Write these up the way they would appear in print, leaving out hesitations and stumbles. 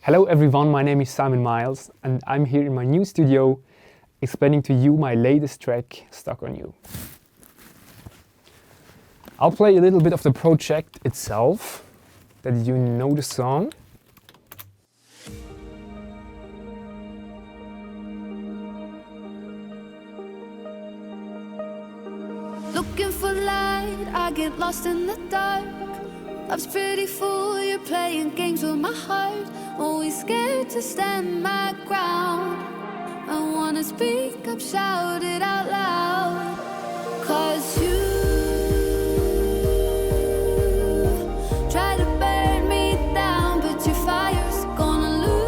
Hello everyone, my name is Simon Miles and I'm here in my new studio explaining to you my latest track, Stuck on You. I'll play a little bit of the project itself, that you know the song. Looking for light, I get lost in the dark. Love's pretty fool, you're playing games with my heart. Always scared to stand my ground. I wanna speak up, shout it out loud. 'Cause you try to burn me down, but your fire's gonna lose.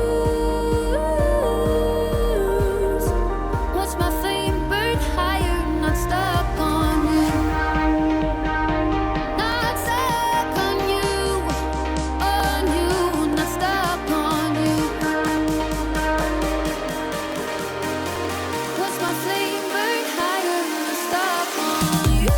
Watch my flame burn higher, not stuck on you. Not stuck on you, not stuck on you. Watch my flame burn higher, not stuck on you.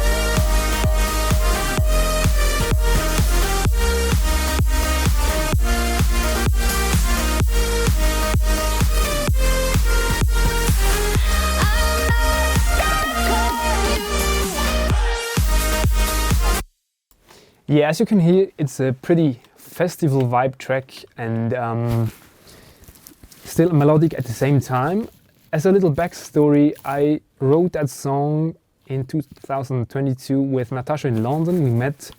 Yeah, as you can hear, it's a pretty festival vibe track and still melodic at the same time. As a little backstory, I wrote that song in 2022 with Natasha in London. We met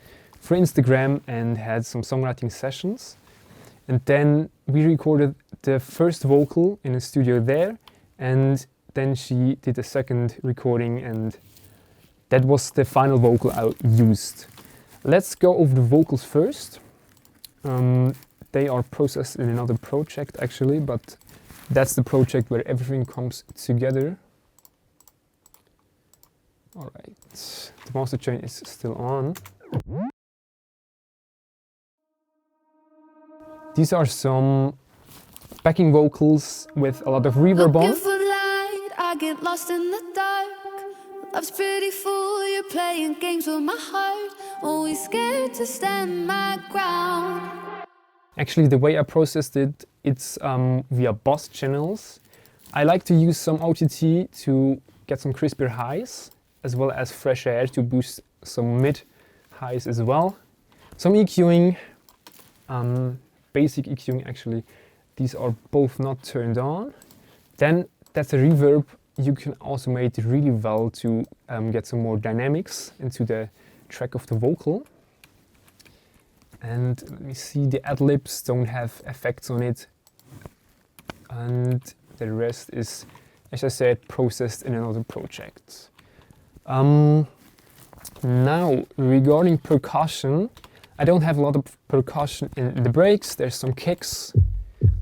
through Instagram and had some songwriting sessions. And then we recorded the first vocal in a studio there, and then she did a second recording, and that was the final vocal I used. Let's go over the vocals first. They are processed in another project actually, but that's the project where everything comes together. All right, the master chain is still on. These are some backing vocals with a lot of reverb on. Looking for light, I get lost in the dark. Love's pretty fool, you're playing games with my heart. Always scared to stand my ground. Actually, the way I processed it, it's via bus channels. I like to use some OTT to get some crispier highs, as well as fresh air to boost some mid highs as well. Some EQing, basic EQing actually. These are both not turned on. Then that's a reverb. You can automate it really well to get some more dynamics into the track of the vocal. And let me see, the ad-libs don't have effects on it. And the rest is, as I said, processed in another project. Now, regarding percussion, I don't have a lot of percussion in the breaks. There's some kicks,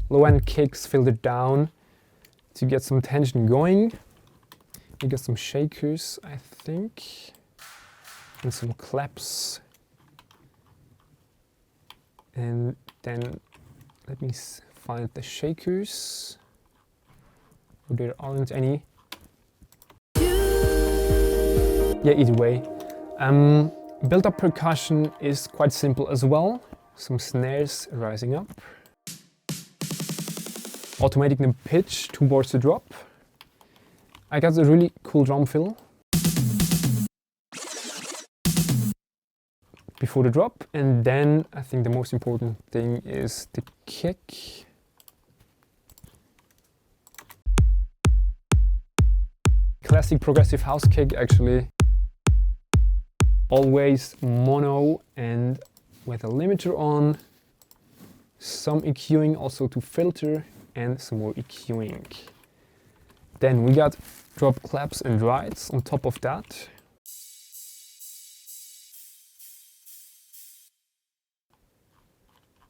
low-end kicks filtered down to get some tension going. You got some shakers, I think, and some claps. And then let me find the shakers. Oh, there aren't any. Yeah, either way. Build-up percussion is quite simple as well. Some snares rising up. Automating the pitch towards the drop. I got a really cool drum fill before the drop, and then I think the most important thing is the kick. Classic progressive house kick actually. Always mono and with a limiter on. Some EQing also to filter and some more EQing. Then we got drop claps and rides on top of that.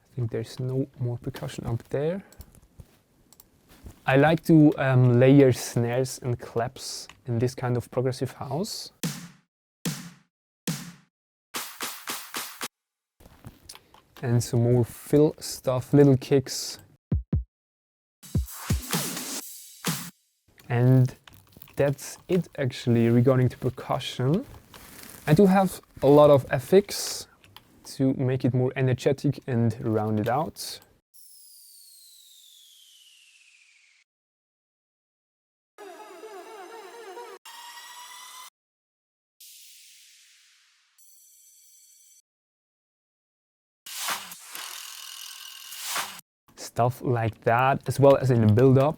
I think there's no more percussion up there. I like to layer snares and claps in this kind of progressive house. And some more fill stuff, little kicks. And that's it actually regarding the percussion. I do have a lot of FX to make it more energetic and rounded out. stuff like that, as well as in the build-up.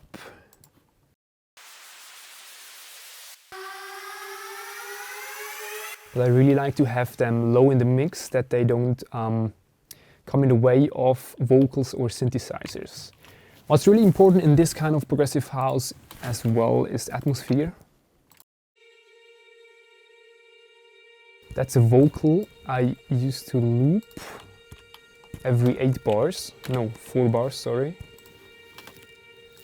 But I really like to have them low in the mix, that they don't come in the way of vocals or synthesizers. What's really important in this kind of progressive house as well is atmosphere. That's a vocal I used to loop every 8 bars, no, 4 bars, sorry.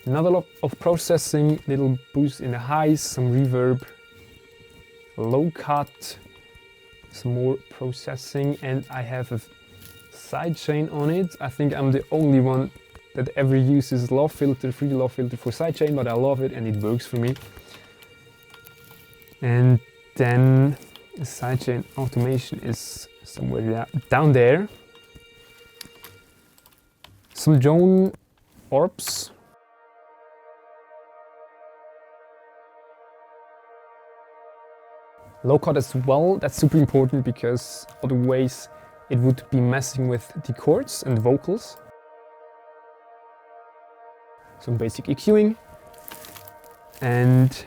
Not a lot of processing, little boost in the highs, some reverb, low cut, some more processing, and I have a sidechain on it. I think I'm the only one that ever uses low filter, free low filter for sidechain, but I love it and it works for me. And then the sidechain automation is somewhere down there. Some drone orbs. Low cut as well, that's super important because otherwise it would be messing with the chords and the vocals. Some basic EQing, and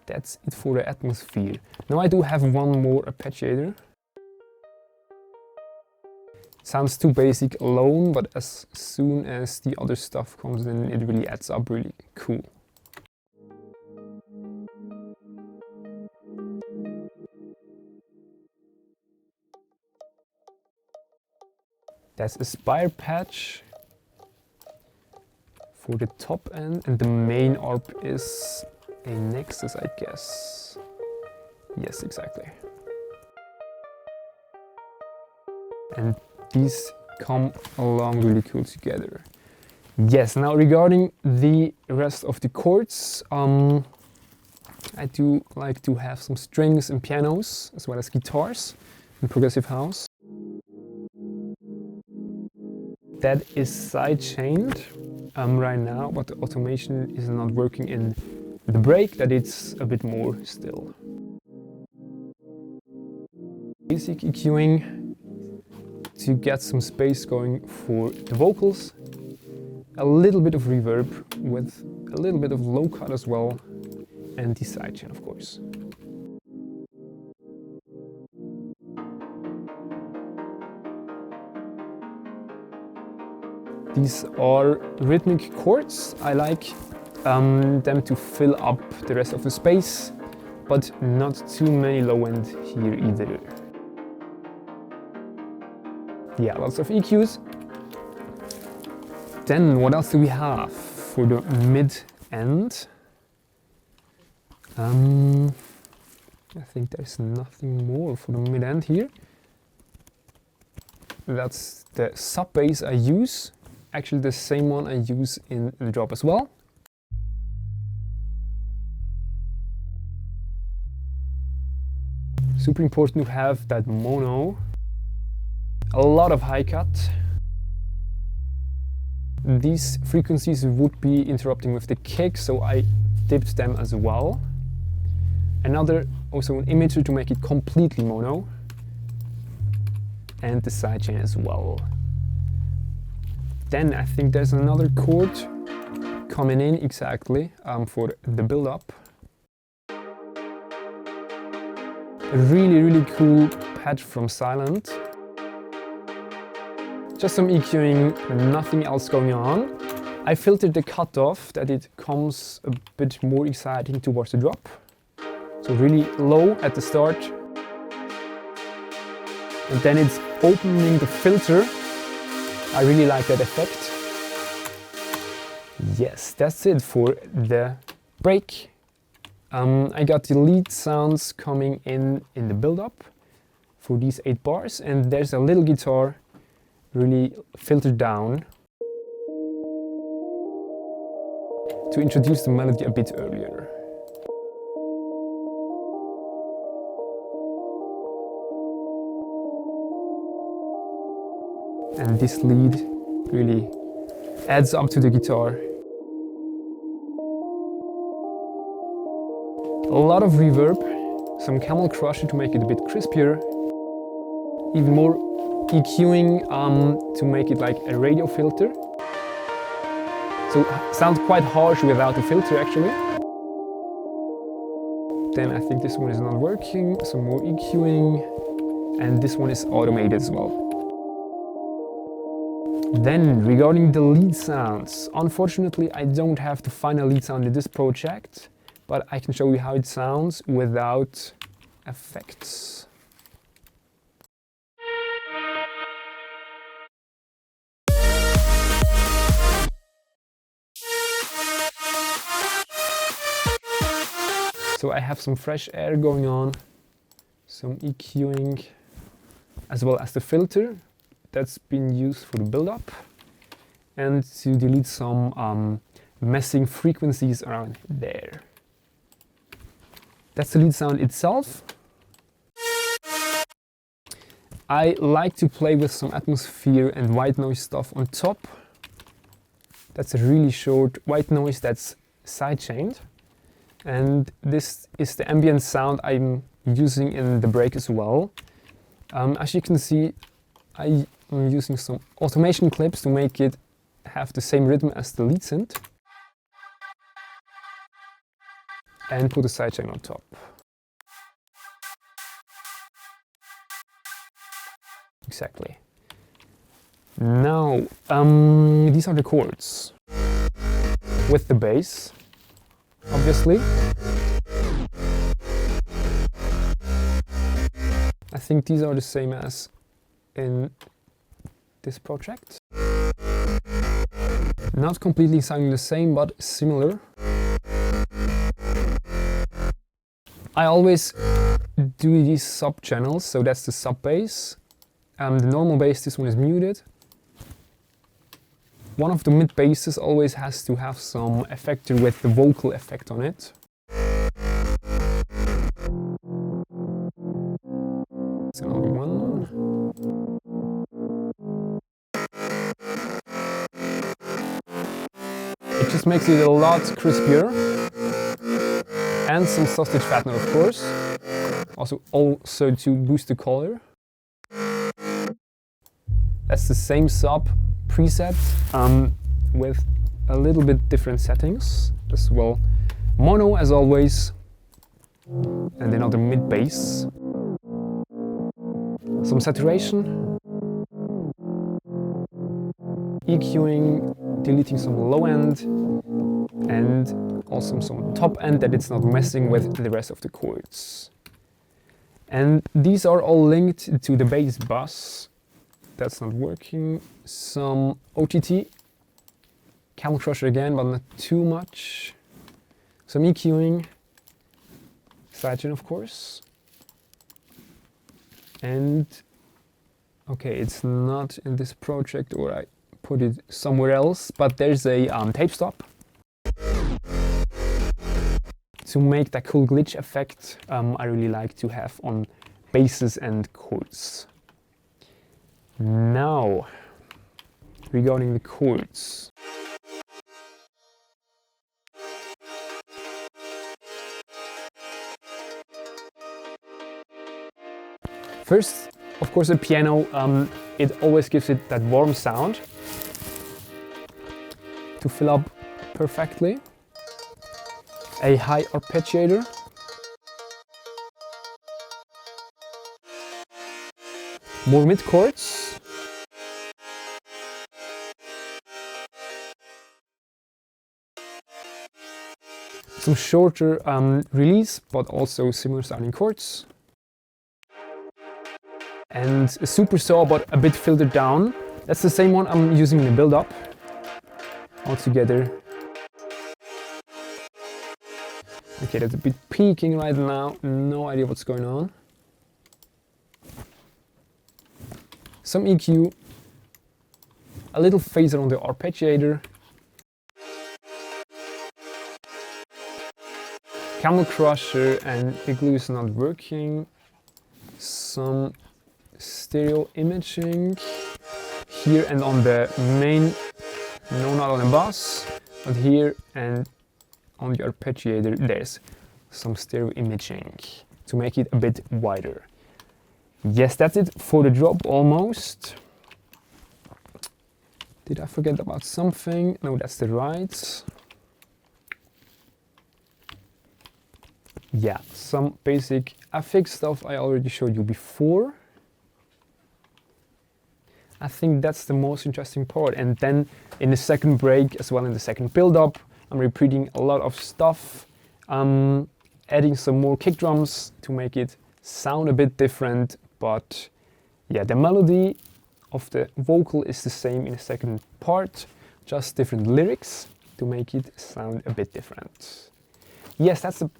that's it for the atmosphere. Now I do have one more arpeggiator. Sounds too basic alone, but as soon as the other stuff comes in, it really adds up really cool. That's a spire patch for the top end, and the main ARP is a Nexus, I guess. Yes, exactly. And these come along really cool together. Yes, now regarding the rest of the chords, I do like to have some strings and pianos, as well as guitars in progressive house. That is sidechained right now, but the automation is not working in the break, that it's a bit more still. Basic EQing to get some space going for the vocals. A little bit of reverb with a little bit of low cut as well, and the sidechain, of course. These are rhythmic chords. I like them to fill up the rest of the space, but not too many low end here either. Yeah, lots of EQs. Then what else do we have for the mid end? I think there's nothing more for the mid end here. That's the sub bass I use. Actually the same one I use in the drop as well. Super important to have that mono. A lot of high cut. These frequencies would be interrupting with the kick, so I dipped them as well. Also an emitter to make it completely mono. And the sidechain as well. Then I think there's another chord coming in exactly for the build-up. A really cool patch from Silent. Just some EQing, nothing else going on. I filtered the cutoff that it comes a bit more exciting towards the drop. So really low at the start. And then it's opening the filter. I really like that effect. Yes, that's it for the break. I got the lead sounds coming in the build-up for these 8 bars, and there's a little guitar really filtered down to introduce the melody a bit earlier. And this lead really adds up to the guitar. A lot of reverb, some Camel Crusher to make it a bit crispier, even more EQing to make it like a radio filter. So sounds quite harsh without the filter actually. Then I think this one is not working, some more EQing, and this one is automated as well. Then regarding the lead sounds, unfortunately I don't have the final lead sound in this project, but I can show you how it sounds without effects. So I have some fresh air going on, some EQing, as well as the filter that's been used for the build-up, and to delete some messing frequencies around there. That's the lead sound itself. I like to play with some atmosphere and white noise stuff on top. That's a really short white noise that's sidechained. And this is the ambient sound I'm using in the break as well. As you can see, I am using some automation clips to make it have the same rhythm as the lead synth. And put a sidechain on top. Exactly. Now, these are the chords. With the bass, obviously. I think these are the same as in this project. Not completely sounding the same, but similar. I always do these sub channels, so that's the sub bass. The normal bass, this one is muted. One of the mid basses always has to have some effector with the vocal effect on it. That's another one. It just makes it a lot crispier. And some sausage fattener, of course. Also to boost the color. That's the same sub preset with a little bit different settings as well. Mono as always, and then another mid bass. Some saturation, EQing, deleting some low end, and also some top end that it's not messing with the rest of the chords. And these are all linked to the bass bus. That's not working. Some OTT, Camel Crusher again, but not too much. Some EQing, sidechain of course. And okay, it's not in this project, or I put it somewhere else, but there's a tape stop to make that cool glitch effect I really like to have on basses and chords. Now, regarding the chords. First, of course, the piano, it always gives it that warm sound to fill up perfectly. A high arpeggiator. More mid chords. Some shorter release, but also similar sounding chords. And a super saw, but a bit filtered down. That's the same one I'm using in the build-up. All together. Okay, that's a bit peaking right now. No idea what's going on. Some EQ. A little phaser on the arpeggiator. Camel Crusher and Igloo is not working. Some stereo imaging here and on the main, no, not on the bass, but here and on the arpeggiator there's some stereo imaging to make it a bit wider. Yes, that's it for the drop almost. Did I forget about something? No, that's the right. Yeah, some basic affix stuff I already showed you before. I think that's the most interesting part. And then in the second break, as well in the second build-up, I'm repeating a lot of stuff, adding some more kick drums to make it sound a bit different. But yeah, the melody of the vocal is the same in the second part, just different lyrics to make it sound a bit different. Yes, that's the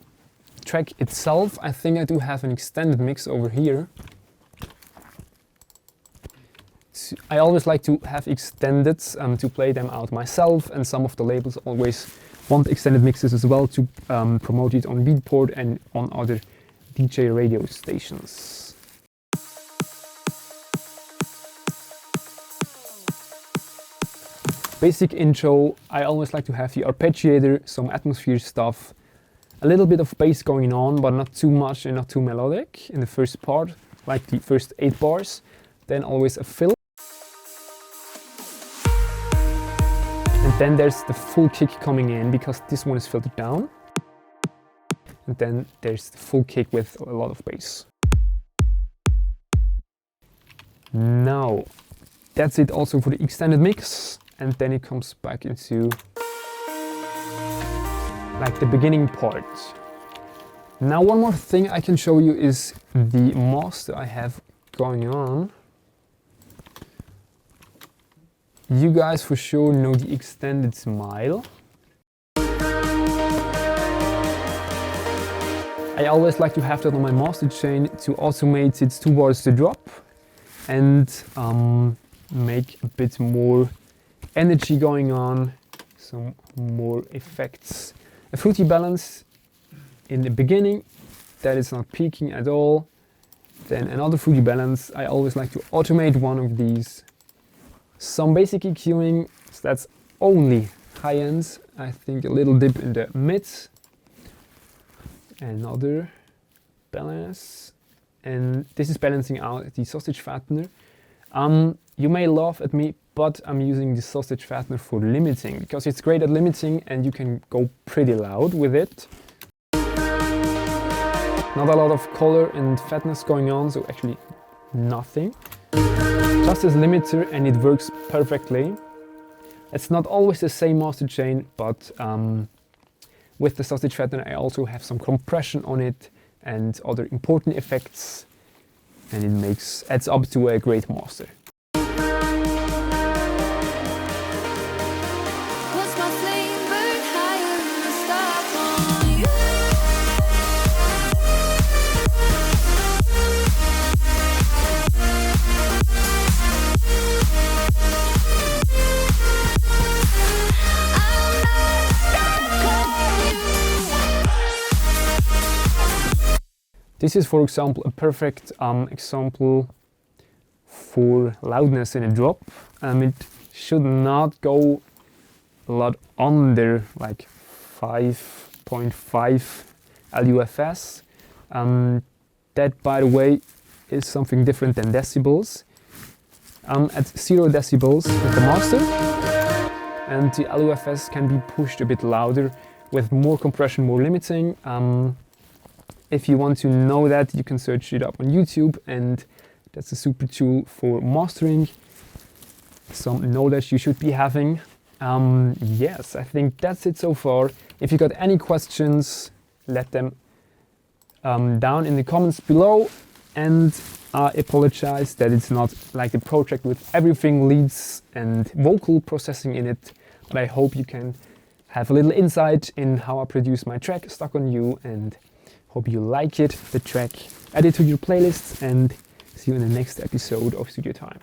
track itself. I think I do have an extended mix over here. I always like to have extended to play them out myself, and some of the labels always want extended mixes as well to promote it on Beatport and on other DJ radio stations. Basic intro, I always like to have the arpeggiator, some atmosphere stuff, a little bit of bass going on, but not too much and not too melodic in the first part, like the first 8 bars. Then always a fill. And then there's the full kick coming in, because this one is filtered down. And then there's the full kick with a lot of bass. Now, that's it also for the extended mix. And then it comes back into like the beginning part. Now one more thing I can show you is the master I have going on. You guys for sure know the extended smile. I always like to have that on my master chain to automate it towards the drop and make a bit more energy going on, some more effects. A fruity balance in the beginning, that is not peaking at all. Then another fruity balance, I always like to automate one of these. Some basic EQing, so that's only high ends. I think a little dip in the mids. Another balance. And this is balancing out the sausage fattener. You may laugh at me, but I'm using the sausage fattener for limiting, because it's great at limiting and you can go pretty loud with it. Not a lot of color and fatness going on, so actually nothing. Just as limiter, and it works perfectly. It's not always the same master chain, but with the sausage fattener I also have some compression on it and other important effects, and it adds up to a great master. This is, for example, a perfect example for loudness in a drop. It should not go a lot under like 5.5 LUFS. That, by the way, is something different than decibels. At 0 decibels with the master, and the LUFS can be pushed a bit louder with more compression, more limiting. If you want to know that, you can search it up on YouTube, and that's a super tool for mastering. Some knowledge you should be having. Yes, I think that's it so far. If you got any questions, let them down in the comments below. And I apologize that it's not like the project with everything leads and vocal processing in it, but I hope you can have a little insight in how I produce my track Stuck on You, and hope you like it, the track. Add it to your playlist, and see you in the next episode of Studio Time.